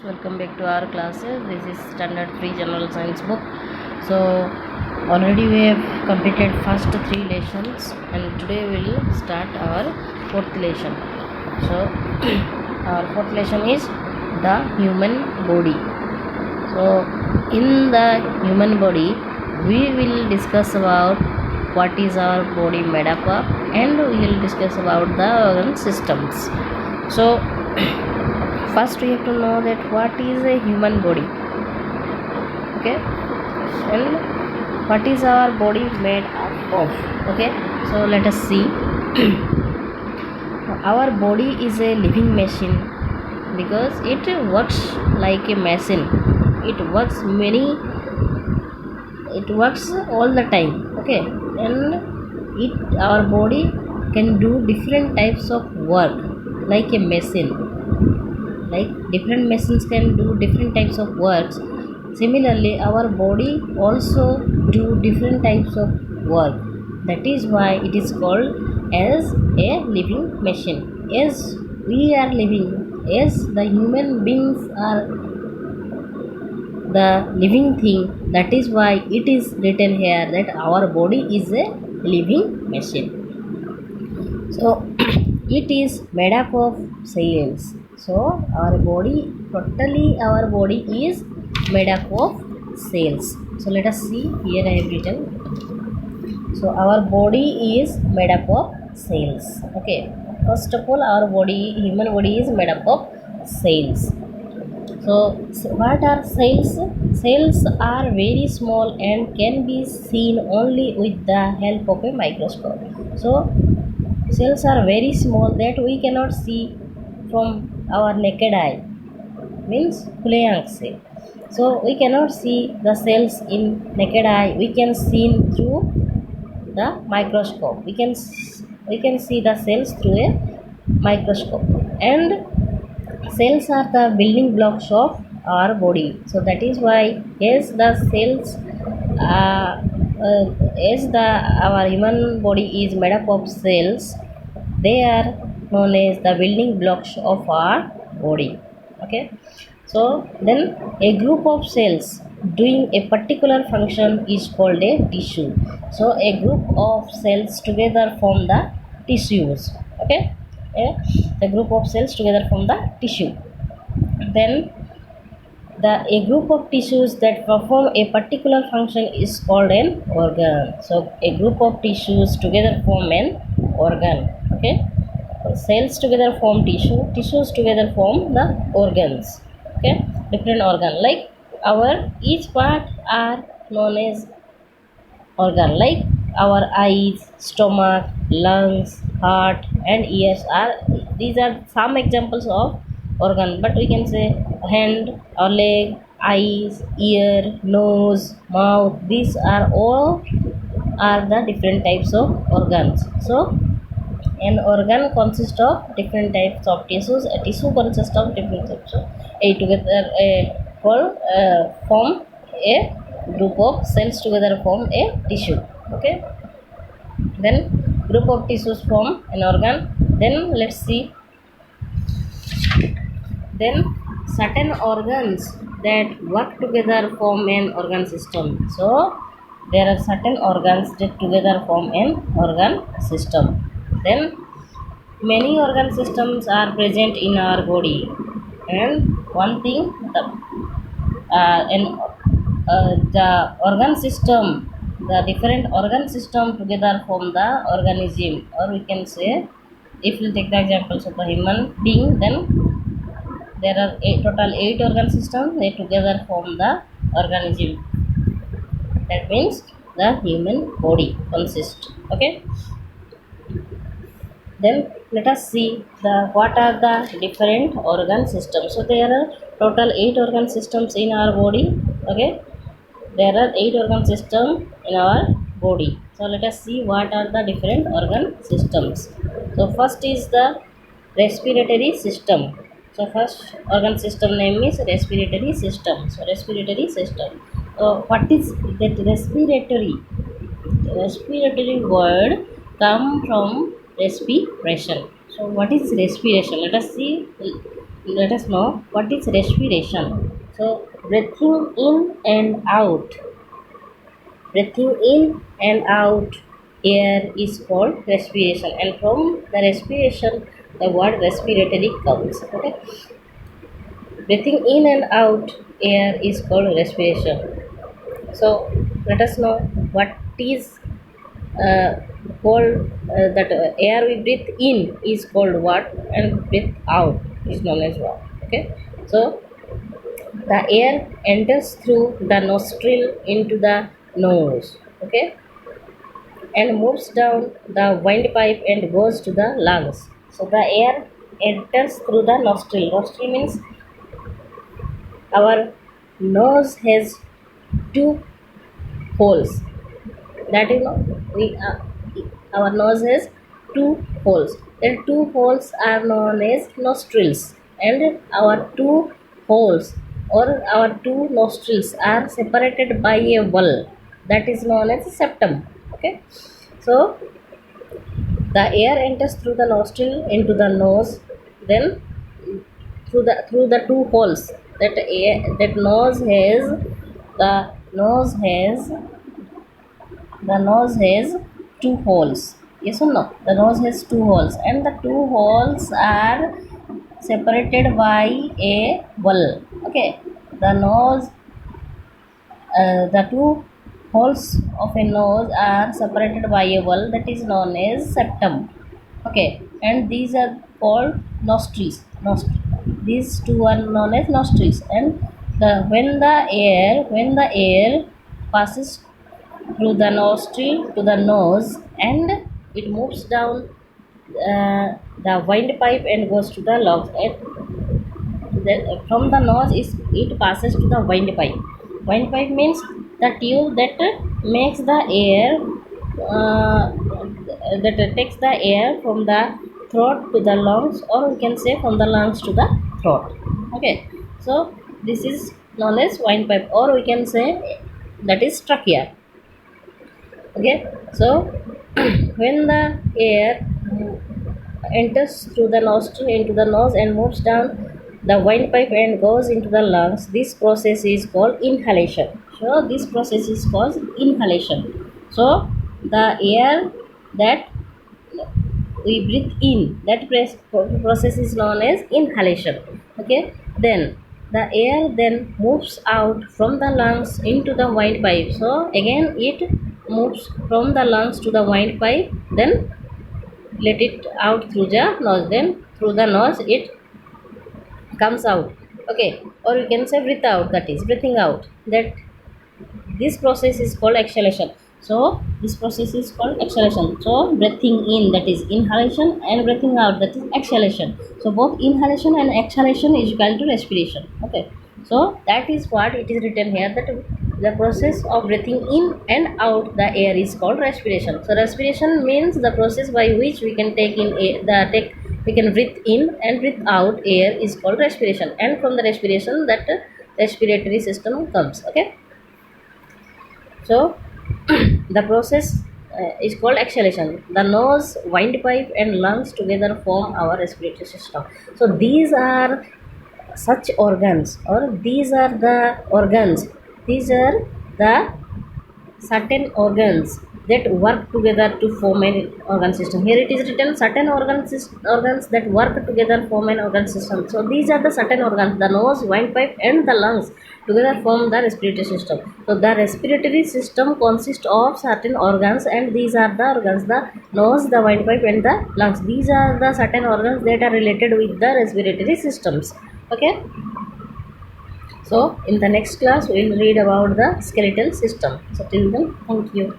Welcome back to our classes. This is standard 3 general science book. So already we have completed first 3 lessons and today we will start our fourth lesson. So our fourth lesson is the human body. So in the human body we will discuss about what is our body made up of, and we will discuss about the organ systems. So first we have to know that what is a human body, okay, and what is our body made up of. Okay, so let us see. Our body is a living machine because it works like a machine. It works all the time. Okay, and our body can do different types of work like a machine. Like different machines can do different types of works. Similarly, our body also do different types of work. That is why it is called as a living machine. As we are living, as the human beings are the living thing, that is why it is written here that our body is a living machine. So it is made up of cells. So our body is made up of cells. So let us see, here I have written. So our body is made up of cells. Okay, first of all, human body is made up of cells. So what are cells? Cells are very small and can be seen only with the help of a microscope. So cells are very small that we cannot see from our naked eye, means खुले आँख से. So we cannot see the cells in naked eye. We can see through the microscope. We can see the cells through a microscope, and cells are the building blocks of our body. So that is why as the cells uh, our human body is made up of cells, they are known as the building blocks of our body. Okay, so then a group of cells doing a particular function is called a tissue. So a group of cells together form the tissues. Okay, the group of cells together form the tissue. Then a group of tissues that perform a particular function is called an organ. So a group of tissues together form an organ. Okay, cells together form tissues together form the organs. Okay, different organ, like our each part are known as organ, like our eyes, stomach, lungs, heart and ears are, these are some examples of organ. But we can say hand or leg, eyes, ear, nose, mouth, these are all are the different types of organs. So an organ consists of different types of tissues. A tissue consists of different types of form a group of cells together form a tissue. Okay, then group of tissues form an organ. Then let's see, then certain organs that work together form an organ system. So there are certain organs that together form an organ system. Then many organ systems are present in our body, and one thing, the organ system, the different organ system together form the organism. Or we can say, if we take the examples of the human being, then there are total 8 organ systems. They together form the organism. That means the human body consists. Okay, then let us see what are the different organ systems. So there are total 8 organ systems in our body. Okay, there are 8 organ systems in our body. So let us see what are the different organ systems. So first is the respiratory system. So first organ system name is respiratory system. So respiratory system. What is that respiratory? Respiratory word come from respiration. So what is respiration? Let us see let us know what is respiration. So breathing in and out, breathing in and out air is called respiration, and from the respiration the word respiratory comes. Okay, breathing in and out air is called respiration. So let us know what is uh, called that air we breathe in is called what, and breathe out is known as what. Okay, so the air enters through the nostril into the nose. Okay, and moves down the windpipe and goes to the lungs. So the air enters through the nostril. Nostril means our nose has two holes. That we our nose has two holes. The two holes are known as nostrils, and our two holes or our two nostrils are separated by a wall that is known as septum. Okay, so the air enters through the nostril into the nose, then through the two holes that air that nose has. The nose has the nose has two holes. Yes or no? The nose has two holes, and the two holes are separated by a wall. Okay, the nose, the two holes of a nose are separated by a wall that is known as septum. Okay, and these are called nostrils. These two are known as nostrils, and when the air passes through the nostril to the nose, and it moves down the windpipe and goes to the lungs. From the nose it passes to the windpipe. Windpipe means the tube that makes the air, uh, that takes the air from the throat to the lungs, or we can say from the lungs to the throat. Okay, so this is known as windpipe, or we can say that is trachea. Okay, so when the air enters through the nostril into the nose and moves down the windpipe and goes into the lungs, this process is called inhalation. So this process is called inhalation. So the air that we breathe in, that process is known as inhalation. Okay, then the air then moves out from the lungs into the windpipe. So again it moves from the lungs to the windpipe, then let it out through the nose, then through the nose it comes out. Okay, or you can say breathe out, that is breathing out. That this process is called exhalation. So this process is called exhalation. So breathing in, that is inhalation, and breathing out, that is exhalation. So both inhalation and exhalation is equal to respiration. Okay, so that is what it is written here, that the process of breathing in and out the air is called respiration. So respiration means the process by which we can take in air, we can breathe in and breathe out air is called respiration, and from the respiration that respiratory system comes. Okay, so the process is called exhalation. The nose, windpipe, and lungs together form our respiratory system. So these are such organs, or these are the organs. These are the certain organs that work together to form an organ system. Here it is written certain organs that work together form an organ system. So these are the certain organs: the nose, windpipe, and the lungs together form the respiratory system. So the respiratory system consists of certain organs, and these are the organs: the nose, the windpipe, and the lungs. These are the certain organs that are related with the respiratory systems. Okay. So in the next class we will read about the skeletal system. So till then, thank you.